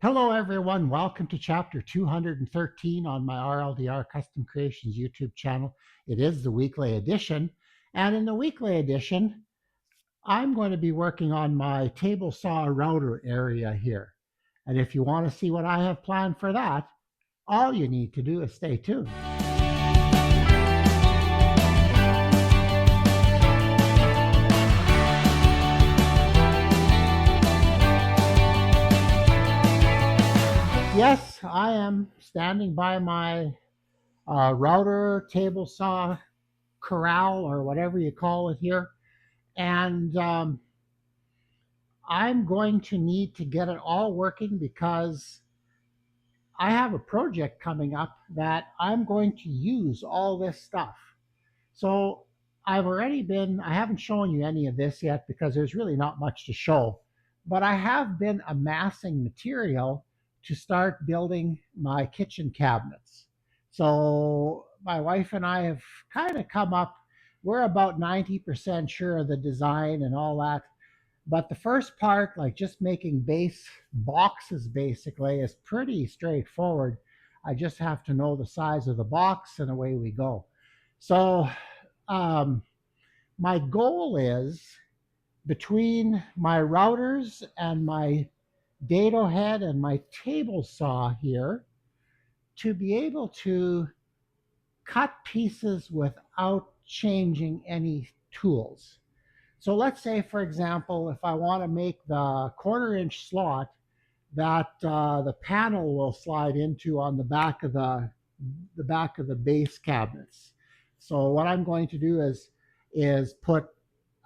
Hello, everyone. Welcome to chapter 213 on my RLDR Custom Creations YouTube channel. It is the weekly edition. And in the weekly edition, I'm going to be working on my table saw router area here. And if you want to see what I have planned for that, all you need to do is stay tuned. Yes, I am standing by my router, table saw, corral, or whatever you call it here. And I'm going to need to get it all working because I have a project coming up that I'm going to use all this stuff. So I haven't shown you any of this yet because there's really not much to show, but I have been amassing material to start building my kitchen cabinets. So my wife and I have kind of come up, we're about 90% sure of the design and all that. But the first part, like just making base boxes basically, is pretty straightforward. I just have to know the size of the box and away we go. So um, my goal is between my routers and my dado head and my table saw here to be able to cut pieces without changing any tools. So let's say, for example, if I want to make the quarter-inch slot that the panel will slide into on the back of the base cabinets. So what I'm going to do is put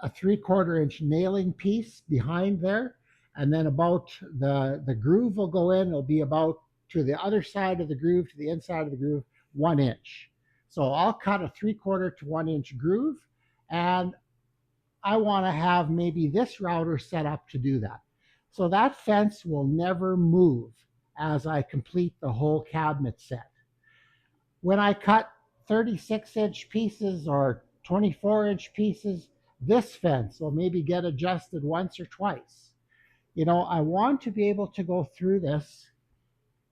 a 3/4 inch nailing piece behind there, and then about the groove will go in. It'll be about to the other side of the groove, to the inside of the groove, 1 inch. So I'll cut a 3/4 to 1 inch groove, and I want to have maybe this router set up to do that. So that fence will never move as I complete the whole cabinet set. When I cut 36-inch pieces or 24-inch pieces, this fence will maybe get adjusted once or twice. I want to be able to go through this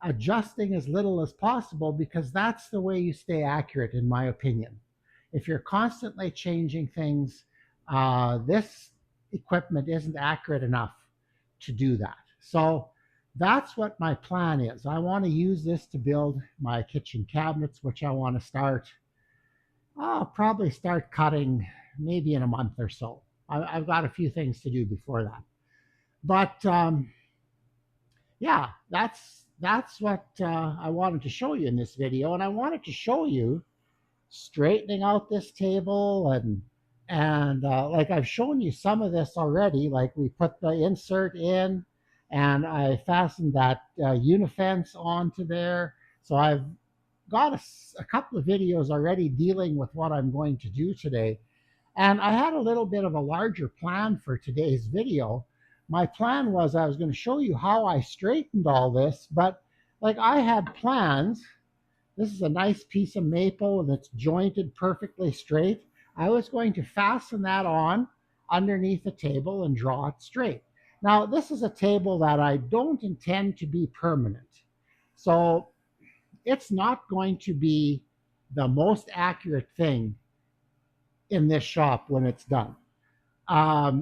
adjusting as little as possible because that's the way you stay accurate, in my opinion. If you're constantly changing things, this equipment isn't accurate enough to do that. So that's what my plan is. I want to use this to build my kitchen cabinets, which I want to start. I'll probably start cutting maybe in a month or so. I've got a few things to do before that. But yeah, that's what I wanted to show you in this video, and I wanted to show you straightening out this table and like I've shown you some of this already. Like we put the insert in, and I fastened that unifence onto there. So I've got a couple of videos already dealing with what I'm going to do today. And I had a little bit of a larger plan for today's video. My plan was I was going to show you how I straightened all this, but like I had plans. This is a nice piece of maple that's jointed perfectly straight. I was going to fasten that on underneath the table and draw it straight. Now, this is a table that I don't intend to be permanent. So it's not going to be the most accurate thing in this shop when it's done.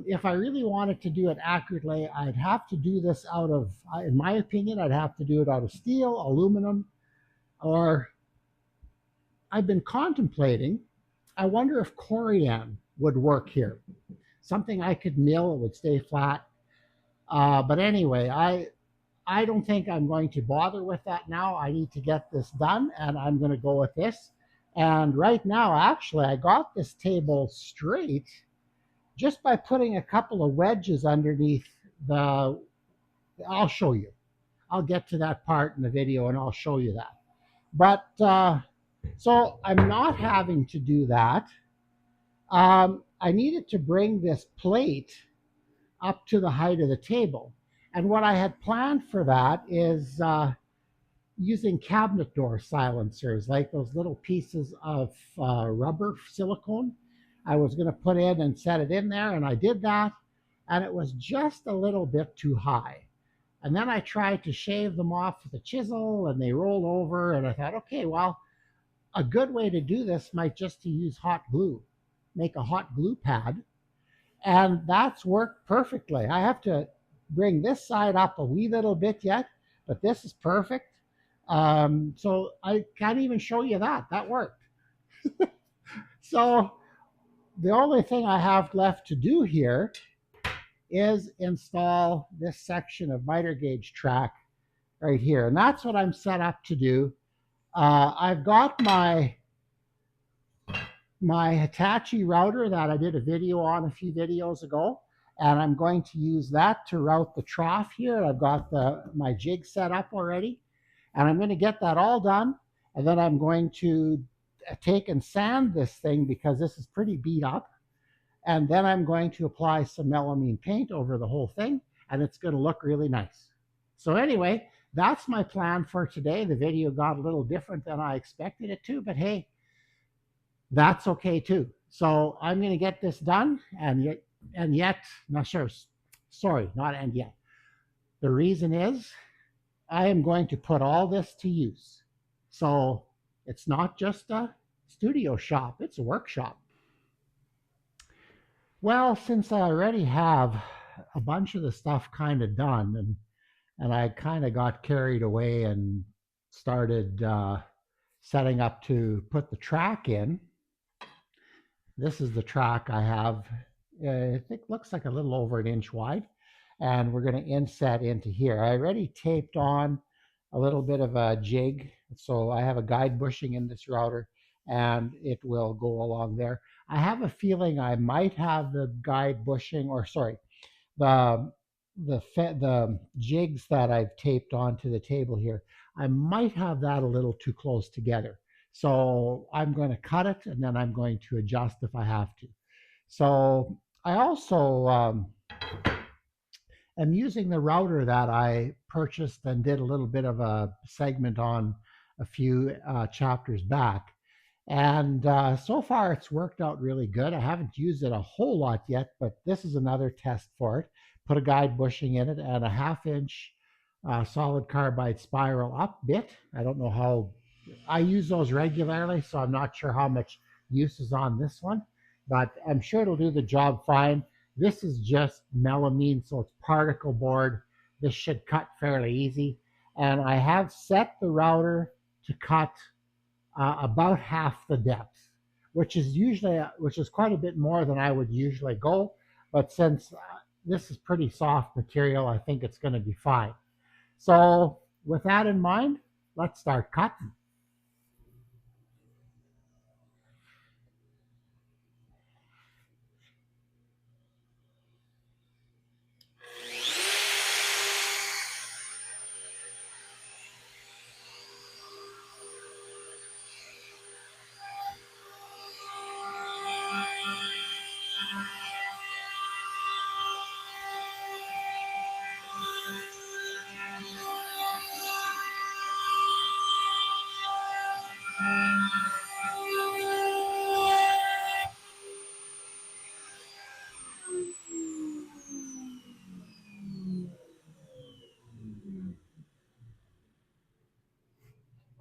If I really wanted to do it accurately, I'd have to do this out of, in my opinion, I'd have to do it out of steel, aluminum, or I've been contemplating, I wonder if corian would work here. Something I could mill, it would stay flat. But anyway, I don't think I'm going to bother with that now. I need to get this done, and I'm going to go with this. And right now, actually, I got this table straight just by putting a couple of wedges underneath the, I'll show you. I'll get to that part in the video and I'll show you that. But so I'm not having to do that. I needed to bring this plate up to the height of the table. And what I had planned for that is using cabinet door silencers, like those little pieces of rubber silicone. I was going to put in and set it in there, and I did that, and it was just a little bit too high. And then I tried to shave them off with a chisel and they rolled over. And I thought, okay, well, a good way to do this might just to use hot glue, make a hot glue pad. And that's worked perfectly. I have to bring this side up a wee little bit yet, but this is perfect. So I can't even show you that. That worked. So the only thing I have left to do here is install this section of miter gauge track right here. And that's what I'm set up to do. I've got my Hitachi router that I did a video on a few videos ago, and I'm going to use that to route the trough here. I've got my jig set up already, and I'm going to get that all done, and then I'm going to take and sand this thing because this is pretty beat up, and then I'm going to apply some melamine paint over the whole thing, and it's going to look really nice. So anyway, that's my plan for today. The video got a little different than I expected it to, but hey, that's okay too. So I'm going to get this done, and yet, not sure. Sorry, not and yet. The reason is I am going to put all this to use. So it's not just a studio shop; it's a workshop. Well, since I already have a bunch of the stuff kind of done, and I kind of got carried away and started setting up to put the track in. This is the track I have. I think looks like a little over an inch wide, and we're going to inset into here. I already taped on a little bit of a jig, so I have a guide bushing in this router, and it will go along there. I have a feeling I might have the guide bushing, or sorry, the the jigs that I've taped onto the table here. I might have that a little too close together. So I'm going to cut it and then I'm going to adjust if I have to. So I also am using the router that I purchased and did a little bit of a segment on a few chapters back. And so far it's worked out really good. I haven't used it a whole lot yet, but this is another test for it. Put a guide bushing in it and a 1/2 inch solid carbide spiral up bit. I don't know how I use those regularly, so I'm not sure how much use is on this one, but I'm sure it'll do the job fine. This is just melamine, so it's particle board. This should cut fairly easy. And I have set the router to cut about half the depth, which is quite a bit more than I would usually go. But since this is pretty soft material, I think it's going to be fine. So with that in mind, let's start cutting.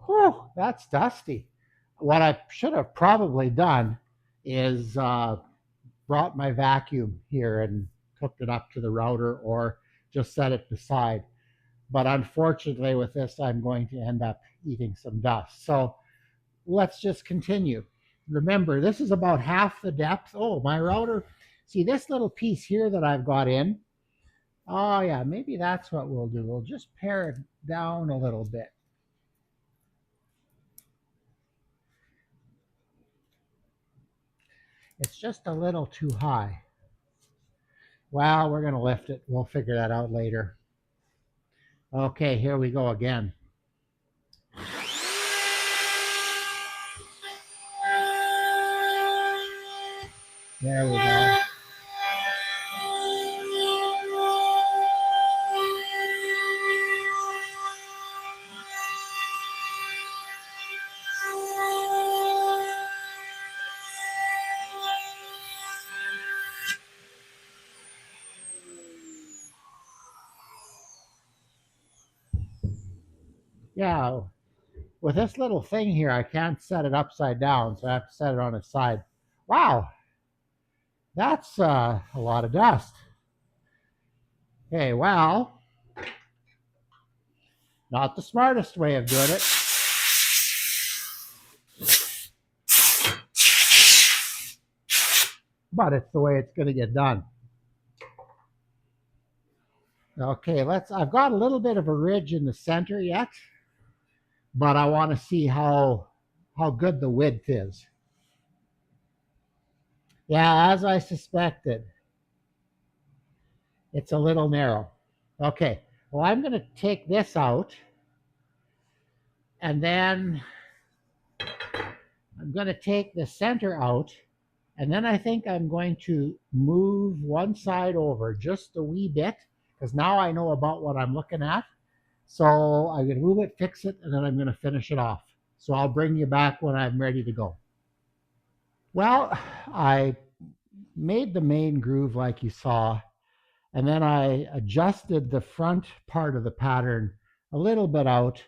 Whew, that's dusty. What I should have probably done is brought my vacuum here and hooked it up to the router or just set it beside. But unfortunately, with this, I'm going to end up eating some dust. So let's just continue. Remember, this is about half the depth. Oh, my router. See this little piece here that I've got in? Oh, yeah, maybe that's what we'll do. We'll just pare it down a little bit. It's just a little too high. Well, we're going to lift it. We'll figure that out later. Okay, here we go again. There we go. Yeah, with this little thing here, I can't set it upside down, so I have to set it on its side. Wow, that's a lot of dust. Okay, well, not the smartest way of doing it, but it's the way it's going to get done. Okay, I've got a little bit of a ridge in the center yet, but I want to see how good the width is. Yeah, as I suspected, it's a little narrow. Okay, well, I'm going to take this out, and then I'm going to take the center out, and then I think I'm going to move one side over just a wee bit, because now I know about what I'm looking at. So I'm going to move it, fix it, and then I'm going to finish it off. So I'll bring you back when I'm ready to go. Well, I made the main groove like you saw, and then I adjusted the front part of the pattern a little bit out,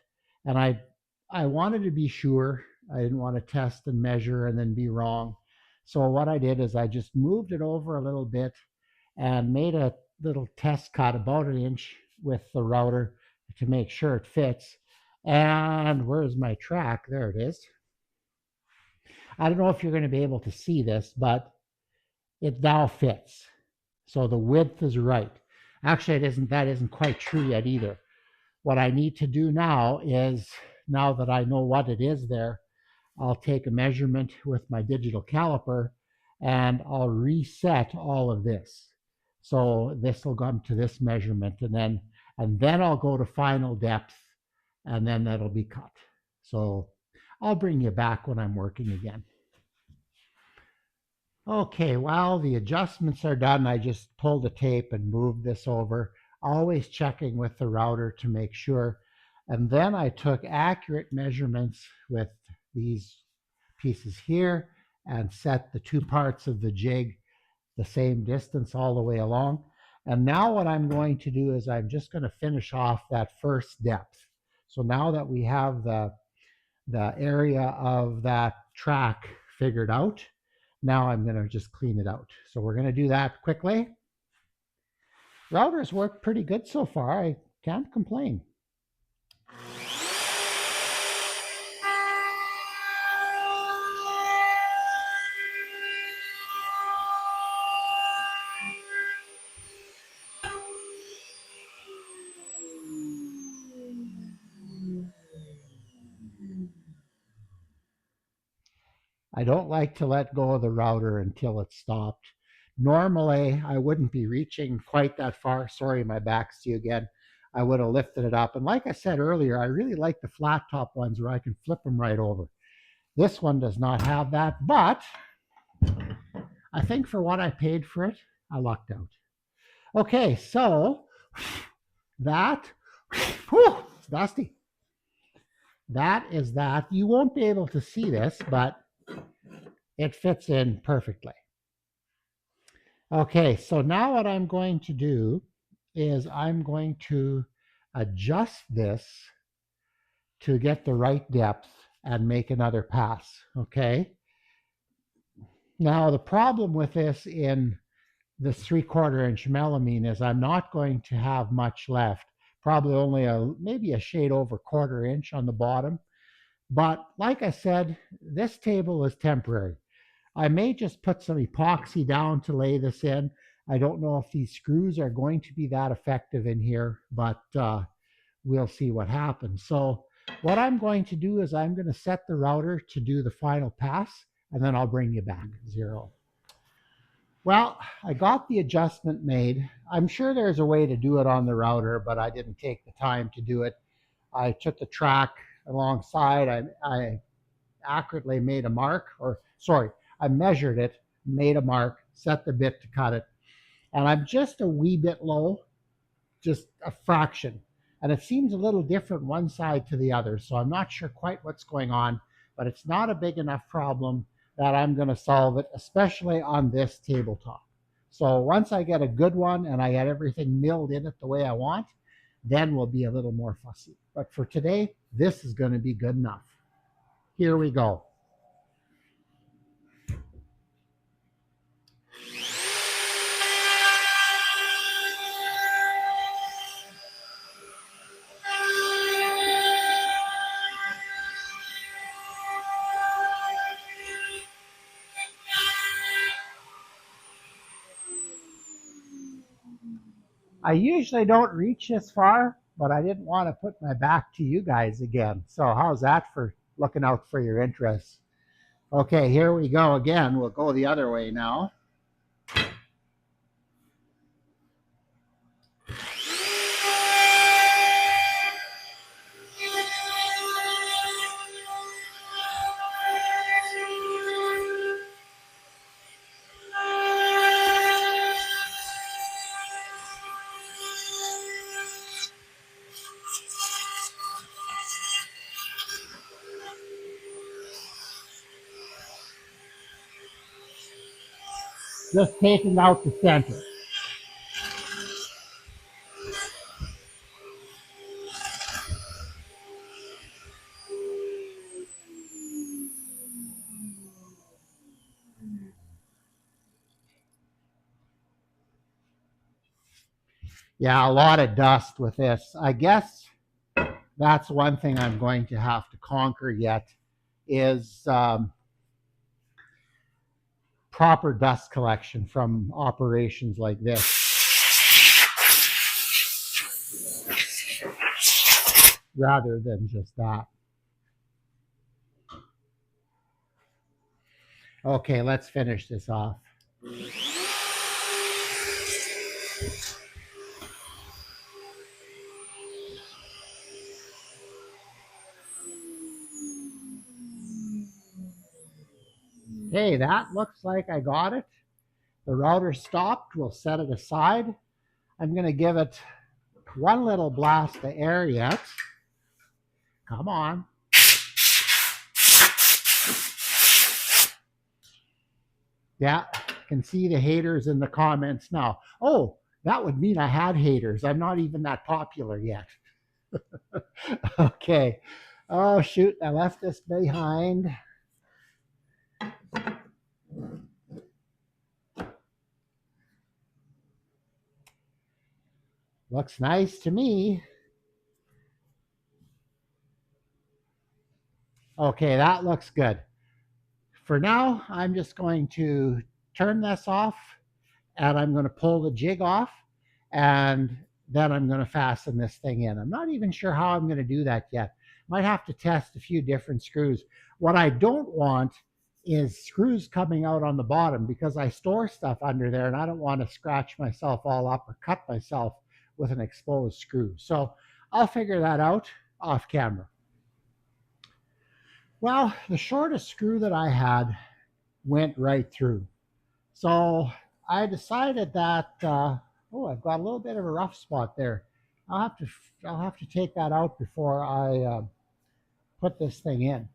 and I wanted to be sure. I didn't want to test and measure and then be wrong. So what I did is I just moved it over a little bit and made a little test cut about an inch with the router to make sure it fits. And where's my track? There it is. I don't know if you're going to be able to see this, but it now fits. So the width is right. Actually, that isn't quite true yet either. What I need to do now is, now that I know what it is there, I'll take a measurement with my digital caliper and I'll reset all of this. So this will come to this measurement, and then I'll go to final depth, and then that'll be cut. So I'll bring you back when I'm working again. Okay, while the adjustments are done, I just pulled the tape and moved this over, always checking with the router to make sure. And then I took accurate measurements with these pieces here and set the two parts of the jig the same distance all the way along. And now what I'm going to do is I'm just going to finish off that first depth. So now that we have the area of that track figured out, now I'm going to just clean it out. So we're going to do that quickly. Routers work pretty good so far. I can't complain. I don't like to let go of the router until it's stopped. Normally, I wouldn't be reaching quite that far. Sorry, my back's to you again. I would have lifted it up. And like I said earlier, I really like the flat top ones where I can flip them right over. This one does not have that, but I think for what I paid for it, I lucked out. Okay, so that, whew, it's dusty. That is that. You won't be able to see this, but it fits in perfectly. Okay, so now what I'm going to do is I'm going to adjust this to get the right depth and make another pass. Okay. Now the problem with this in this 3/4 inch melamine is I'm not going to have much left. Probably only maybe a shade over 1/4 inch on the bottom. But like I said, this table is temporary. I may just put some epoxy down to lay this in. I don't know if these screws are going to be that effective in here, but we'll see what happens. So what I'm going to do is I'm going to set the router to do the final pass, and then I'll bring you back, 0. Well, I got the adjustment made. I'm sure there's a way to do it on the router, but I didn't take the time to do it. I took the track alongside. I accurately made a mark, or sorry, I measured it, made a mark, set the bit to cut it, and I'm just a wee bit low, just a fraction. And it seems a little different one side to the other, so I'm not sure quite what's going on, but it's not a big enough problem that I'm going to solve it, especially on this tabletop. So once I get a good one and I get everything milled in it the way I want, Then we'll be a little more fussy. But for today, this is going to be good enough. Here we go. I usually don't reach this far, but I didn't want to put my back to you guys again. So how's that for looking out for your interests? Okay, here we go again. We'll go the other way now. Just taking out the center. Yeah, a lot of dust with this. I guess that's one thing I'm going to have to conquer yet is proper dust collection from operations like this rather than just that. Okay, let's finish this off. Okay, that looks like I got it. The router stopped. We'll set it aside. I'm going to give it one little blast of air yet. Come on. Yeah, can see the haters in the comments now. Oh, that would mean I had haters. I'm not even that popular yet. Okay. Oh, shoot. I left this behind. Looks nice to me. Okay, that looks good. For now, I'm just going to turn this off and I'm going to pull the jig off and then I'm going to fasten this thing in. I'm not even sure how I'm going to do that yet. Might have to test a few different screws. What I don't want is screws coming out on the bottom because I store stuff under there and I don't want to scratch myself all up or cut myself with an exposed screw. So I'll figure that out off camera. Well, the shortest screw that I had went right through. So I decided that oh, I've got a little bit of a rough spot there. I'll have to I'll have to take that out before I put this thing in.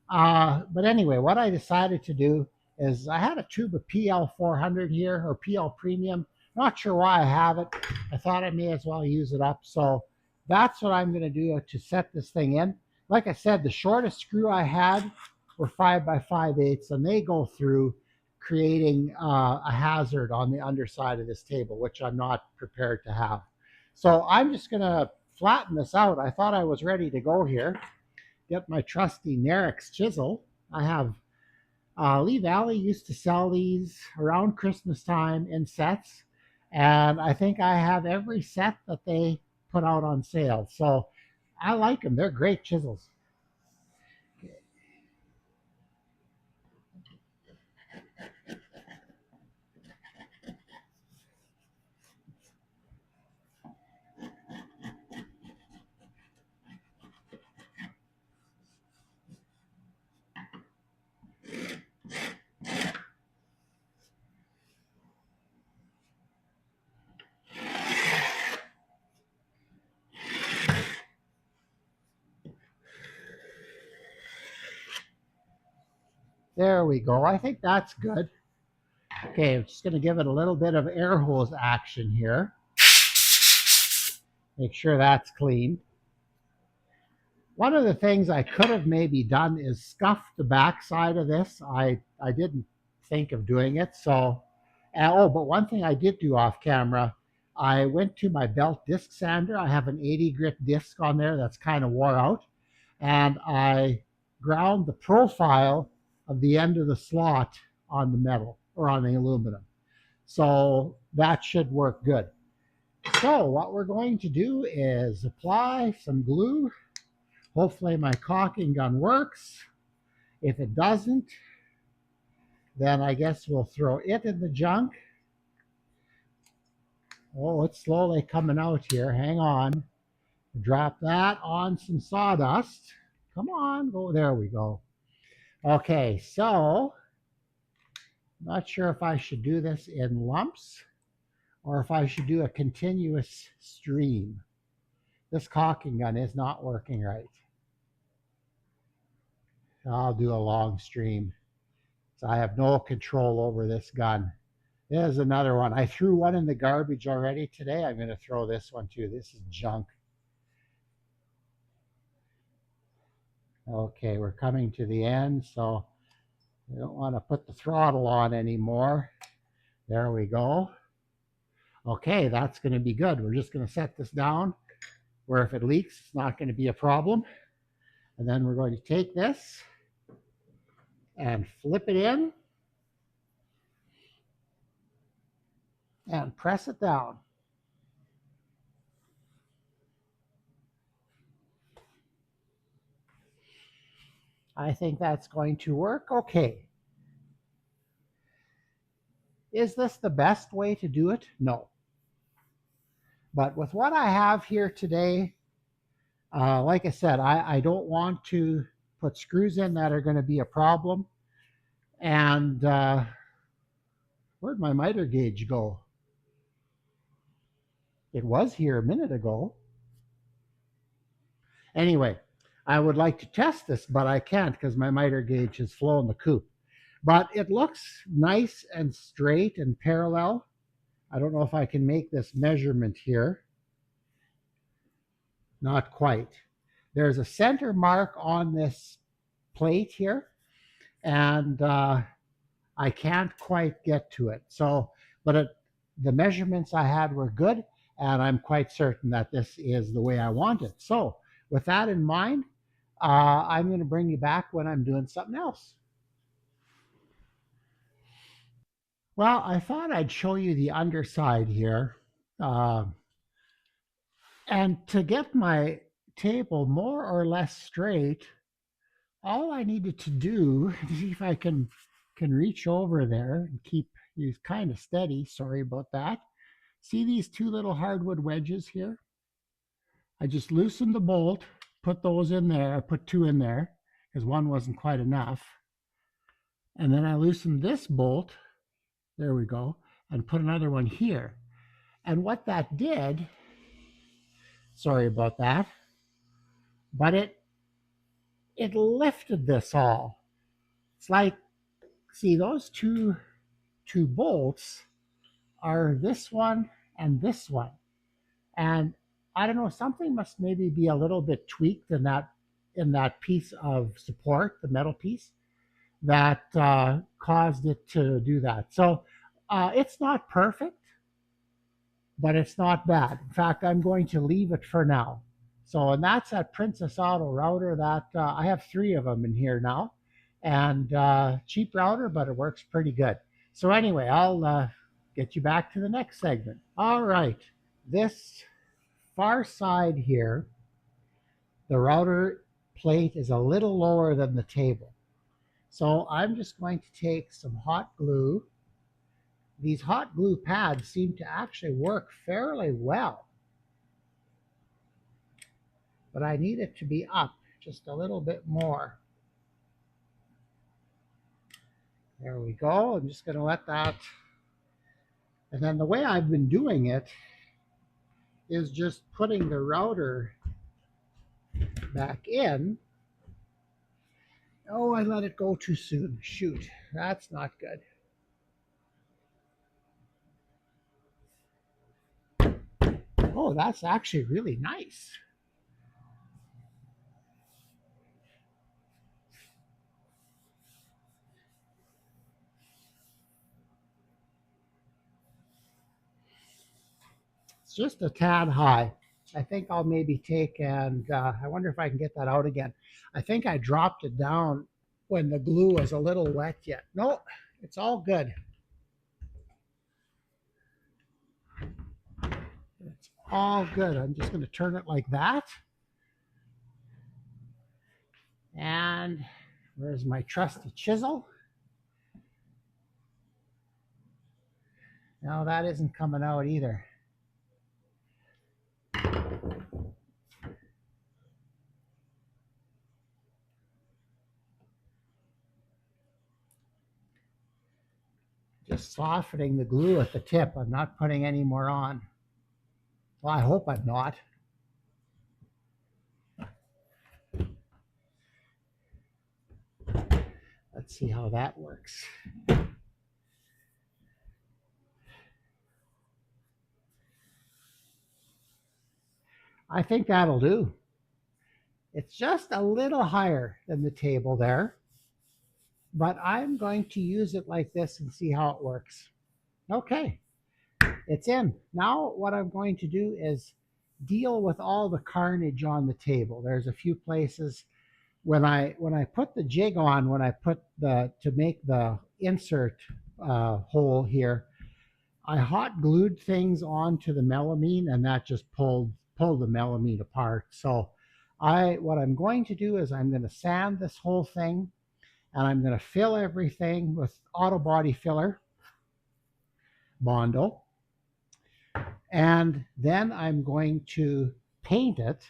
But anyway, what I decided to do is I had a tube of PL 400 here or PL Premium. Not sure why I have it. I thought I may as well use it up. So that's what I'm going to do to set this thing in. Like I said, the shortest screw I had were 5x5/8, and they go through, creating a hazard on the underside of this table, which I'm not prepared to have. So I'm just going to flatten this out. I thought I was ready to go here. Get my trusty Nerix chisel. I have Lee Valley used to sell these around Christmas time in sets, and I think I have every set that they put out on sale. So I like them. They're great chisels. There we go. I think that's good. Okay, I'm just going to give it a little bit of air hose action here. Make sure that's clean. One of the things I could have maybe done is scuff the backside of this. I didn't think of doing it. So, oh, but one thing I did do off camera, I went to my belt disc sander. I have an 80 grit disc on there that's kind of wore out. And I ground the profile of the end of the slot on the metal or on the aluminum. So that should work good. So what we're going to do is apply some glue. Hopefully my caulking gun works. If it doesn't, then I guess we'll throw it in the junk. Oh, it's slowly coming out here. Hang on. Drop that on some sawdust. Come on, go. There we go. Okay, so not sure if I should do this in lumps or if I should do a continuous stream. This caulking gun is not working right. I'll do a long stream. So I have no control over this gun. There's another one. I threw one in the garbage already today. I'm going to throw this one too. This is junk. Okay, we're coming to the end, so I don't want to put the throttle on anymore. There we go. Okay, that's going to be good. We're just going to set this down where if it leaks, it's not going to be a problem. And then we're going to take this and flip it in and press it down. I think that's going to work. Okay. Is this the best way to do it? No. But with what I have here today, like I said, I don't want to put screws in that are going to be a problem. And where'd my miter gauge go? It was here a minute ago. Anyway, I would like to test this, but I can't because my miter gauge has flown the coop. But it looks nice and straight and parallel. I don't know if I can make this measurement here. Not quite. There's a center mark on this plate here, and I can't quite get to it. So, but the measurements I had were good, and I'm quite certain that this is the way I want it. So, with that in mind, I'm going to bring you back when I'm doing something else. Well, I thought I'd show you the underside here. Uh, and to get my table more or less straight, all I needed to do, to see if I can reach over there and keep you kind of steady. Sorry about that. See these two little hardwood wedges here? I just loosened the bolt, put those in there. I put two in there because one wasn't quite enough. And then I loosened this bolt. There we go. And put another one here. And what that did, sorry about that, but it lifted this all. It's like, see those two bolts are this one and this one. And I don't know, something must maybe be a little bit tweaked in that piece of support, the metal piece, that caused it to do that. So it's not perfect, but it's not bad. In fact, I'm going to leave it for now. So, and that's that Princess Auto router that I have 3 of them in here now, and cheap router, but it works pretty good. So anyway, I'll get you back to the next segment. All right, this far side here, the router plate is a little lower than the table. So I'm just going to take some hot glue. These hot glue pads seem to actually work fairly well, but I need it to be up just a little bit more. There we go. I'm just going to let that. And then the way I've been doing it is just putting the router back in. Oh, I let it go too soon. Shoot, that's not good. Oh, that's actually really nice. It's just a tad high. I think I'll maybe take and I wonder if I can get that out again. I think I dropped it down when the glue was a little wet yet. No, it's all good. It's all good. I'm just going to turn it like that. And where's my trusty chisel? No, that isn't coming out either. Just softening the glue at the tip. I'm not putting any more on. Well, I hope I'm not. Let's see how that works. I think that'll do. It's just a little higher than the table there, but I'm going to use it like this and see how it works. Okay, it's in. Now what I'm going to do is deal with all the carnage on the table. There's a few places when I put the jig on, when I put the to make the insert hole here, I hot glued things onto the melamine, and that just pulled the melamine apart. So what I'm going to do is I'm going to sand this whole thing, and I'm going to fill everything with auto body filler, Bondo, and then I'm going to paint it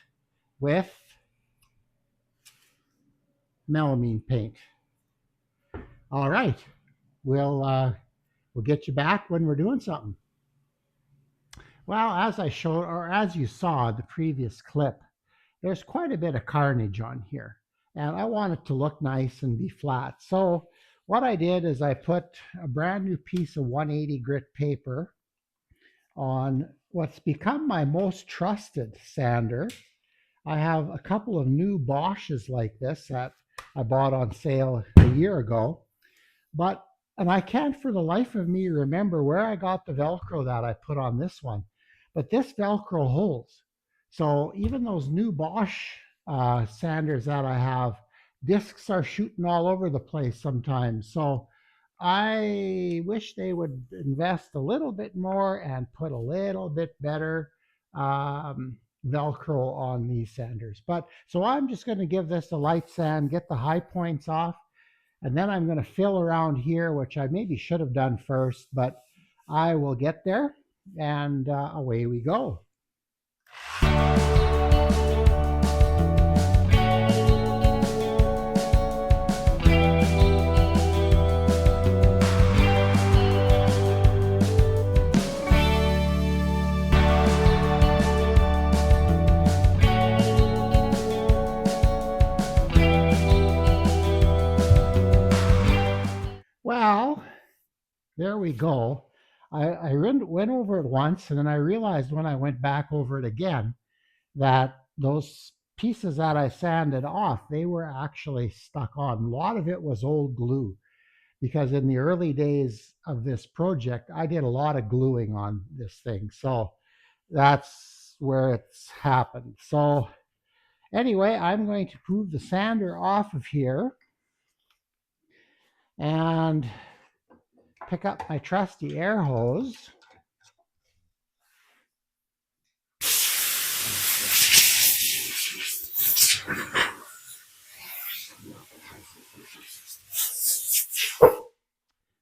with melamine paint. All right, we'll get you back when we're doing something. Well, as I showed, or as you saw in the previous clip, there's quite a bit of carnage on here. And I want it to look nice and be flat. So what I did is I put a brand new piece of 180 grit paper on what's become my most trusted sander. I have a couple of new Bosches like this that I bought on sale a year ago. And I can't for the life of me remember where I got the Velcro that I put on this one. But this Velcro holds. So even those new Bosch sanders that I have, discs are shooting all over the place sometimes. So I wish they would invest a little bit more and put a little bit better Velcro on these sanders. But so I'm just going to give this a light sand, get the high points off, and then I'm going to fill around here, which I maybe should have done first, but I will get there, and away we go. Well, there we go. I went over it once, and then I realized when I went back over it again that those pieces that I sanded off, they were actually stuck on. A lot of it was old glue because in the early days of this project, I did a lot of gluing on this thing. So that's where it's happened. So anyway, I'm going to move the sander off of here and pick up my trusty air hose.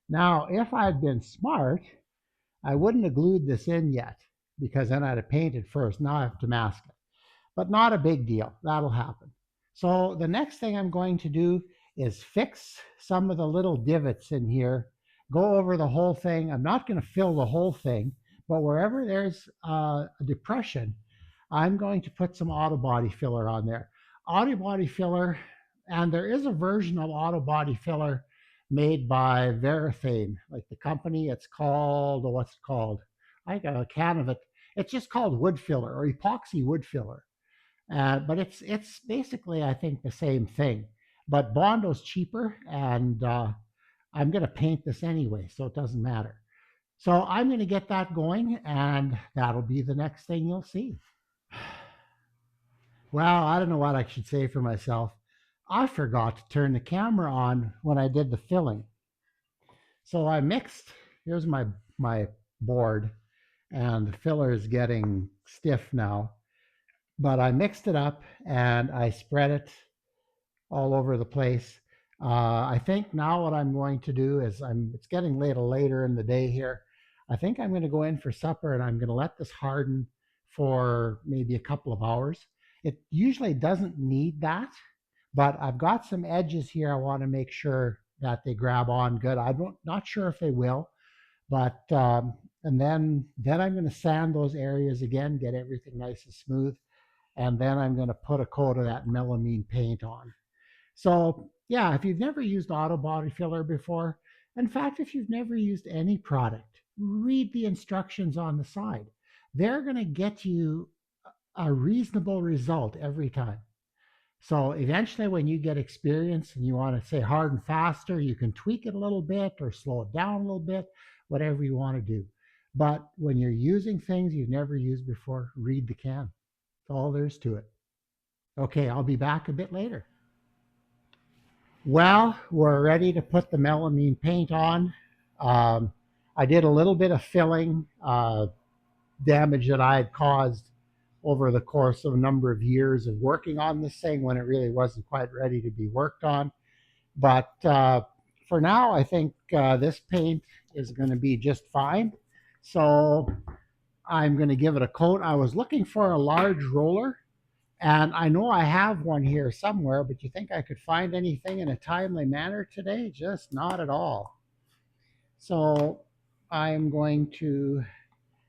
Now, if I'd been smart, I wouldn't have glued this in yet because then I'd have painted first. Now I have to mask it. But not a big deal. That'll happen. So the next thing I'm going to do is fix some of the little divots in here, go over the whole thing. I'm not going to fill the whole thing, but wherever there's a depression, I'm going to put some auto body filler on there. Auto body filler, and there is a version of auto body filler made by Varathane, like the company. It's called, what's it called? I got a can of it. It's just called wood filler or epoxy wood filler. But it's basically, I think, the same thing. But Bondo's cheaper, and I'm going to paint this anyway, so it doesn't matter. So I'm going to get that going, and that'll be the next thing you'll see. Well, I don't know what I should say for myself. I forgot to turn the camera on when I did the filling. So I mixed, here's my board, and the filler is getting stiff now. But I mixed it up and I spread it all over the place. I think now what I'm going to do is it's getting later in the day here. I think I'm going to go in for supper and I'm going to let this harden for maybe a couple of hours. It usually doesn't need that, but I've got some edges here. I want to make sure that they grab on good. I'm not sure if they will, but and then I'm going to sand those areas again, get everything nice and smooth, and then I'm going to put a coat of that melamine paint on. So yeah, if you've never used auto body filler before, in fact, if you've never used any product, read the instructions on the side. They're going to get you a reasonable result every time. So eventually, when you get experience and you want to say harden faster, you can tweak it a little bit or slow it down a little bit, whatever you want to do. But when you're using things you've never used before, read the can. That's all there is to it. Okay, I'll be back a bit later. Well, we're ready to put the melamine paint on. Um, I did a little bit of filling damage that I had caused over the course of a number of years of working on this thing when it really wasn't quite ready to be worked on. But for now, I think this paint is going to be just fine. So I'm going to give it a coat. I was looking for a large roller, and I know I have one here somewhere, but you think I could find anything in a timely manner today? Just not at all. So I'm going to,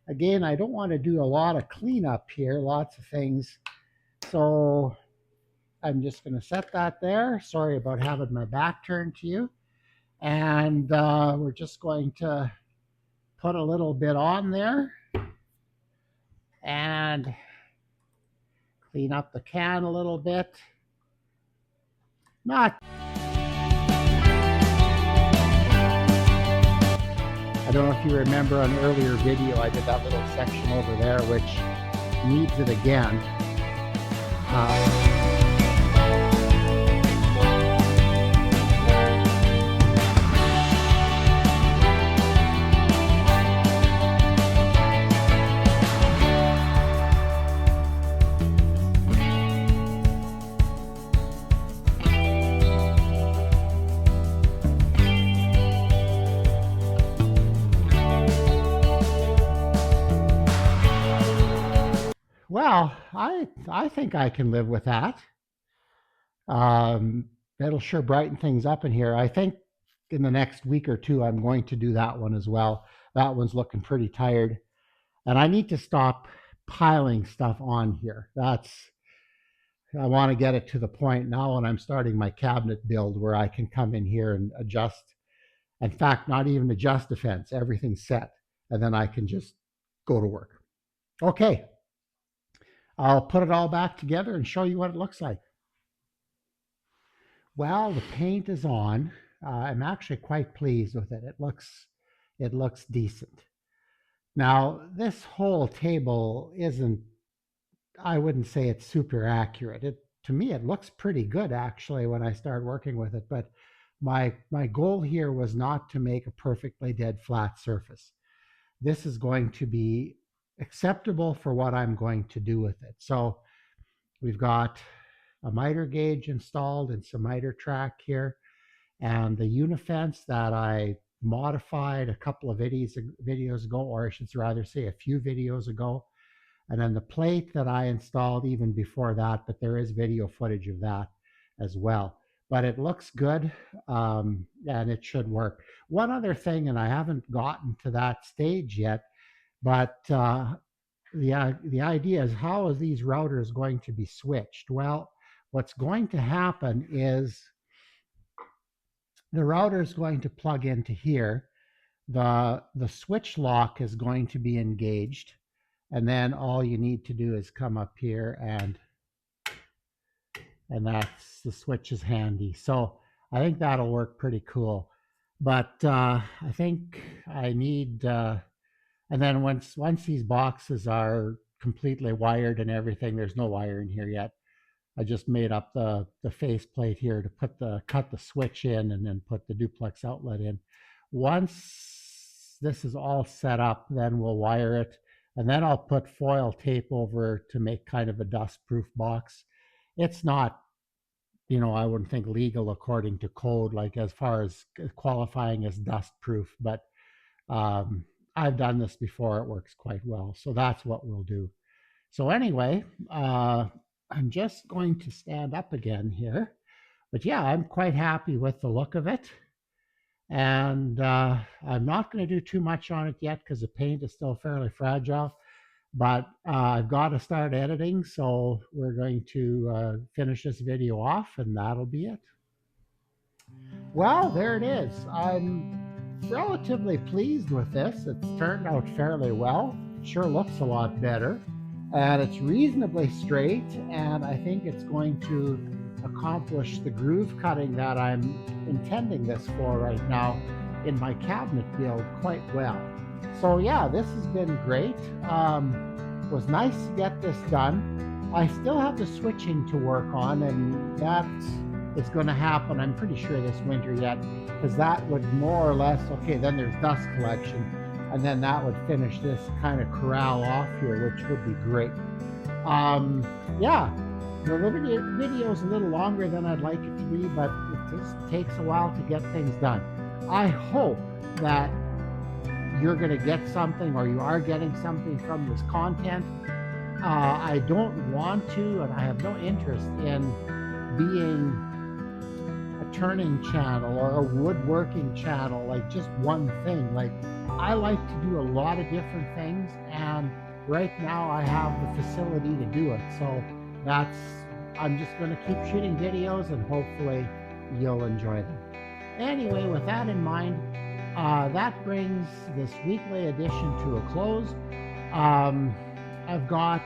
again, I don't want to do a lot of cleanup here, lots of things. So I'm just going to set that there. Sorry about having my back turned to you. And we're just going to put a little bit on there and clean up the can a little bit. Not, I don't know if you remember an earlier video, I did that little section over there, which needs it again. Well, I think I can live with that. That'll sure brighten things up in here. I think in the next week or two, I'm going to do that one as well. That one's looking pretty tired. And I need to stop piling stuff on here. I want to get it to the point now when I'm starting my cabinet build where I can come in here and adjust. In fact, not even adjust the fence, everything's set. And then I can just go to work. Okay, I'll put it all back together and show you what it looks like. Well, the paint is on. I'm actually quite pleased with it. It looks decent. Now, this whole table isn't, I wouldn't say it's super accurate. To me, it looks pretty good actually when I start working with it. But my goal here was not to make a perfectly dead flat surface. This is going to be acceptable for what I'm going to do with it. So we've got a miter gauge installed and some miter track here, and the unifence that I modified a couple of videos ago, or I should rather say a few videos ago, and then the plate that I installed even before that, but there is video footage of that as well. But it looks good, and it should work. One other thing, and I haven't gotten to that stage yet, but the idea is, how is these routers going to be switched? Well, what's going to happen is the router is going to plug into here. The switch lock is going to be engaged, And then all you need to do is come up here, and that's the switch is handy. So I think that'll work pretty cool. But I think I need, and then once these boxes are completely wired and everything, there's no wire in here yet. I just made up the faceplate here to cut the switch in and then put the duplex outlet in. Once this is all set up, then we'll wire it, and then I'll put foil tape over to make kind of a dust-proof box. It's not, I wouldn't think legal according to code, like as far as qualifying as dust-proof, but I've done this before. It works quite well, so that's what we'll do. So anyway, I'm just going to stand up again here. But yeah, I'm quite happy with the look of it. And I'm not going to do too much on it yet because the paint is still fairly fragile. But I've got to start editing, so we're going to finish this video off, and that'll be it. Well, there it is. I'm relatively pleased with this. It's turned out fairly well. It sure looks a lot better. And it's reasonably straight, and I think it's going to accomplish the groove cutting that I'm intending this for right now in my cabinet build quite well. So yeah, this has been great. It was nice to get this done. I still have the switching to work on, and that is going to happen, I'm pretty sure, this winter yet, because that would more or less, okay, then there's dust collection, and then that would finish this kind of corral off here, which would be great. Yeah, the video is a little longer than I'd like it to be, but it just takes a while to get things done. I hope that you're going to get something, or you are getting something from this content. I don't want to, and I have no interest in being a turning channel or a woodworking channel, like just one thing. Like, I like to do a lot of different things, and right now I have the facility to do it. So I'm just going to keep shooting videos, and hopefully you'll enjoy them. Anyway, with that in mind, that brings this weekly edition to a close. I've got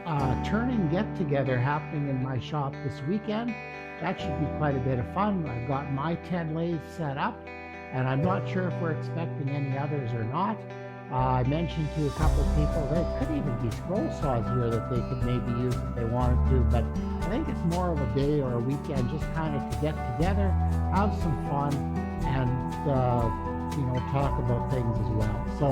a turning get-together happening in my shop this weekend. That should be quite a bit of fun. I've got my 10 lathes set up, and I'm not sure if we're expecting any others or not. I mentioned to a couple people there could even be scroll saws here that they could maybe use if they wanted to, but I think it's more of a day or a weekend just kind of to get together, have some fun, and talk about things as well. So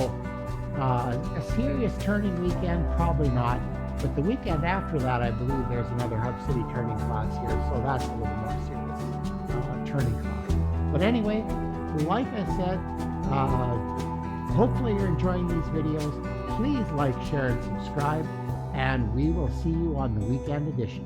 a serious turning weekend, probably not, but the weekend after that, I believe there's another Hub City turning class here, so that's a little more serious turning class. But anyway, like I said, hopefully you're enjoying these videos. Please like, share, and subscribe, and we will see you on the weekend edition.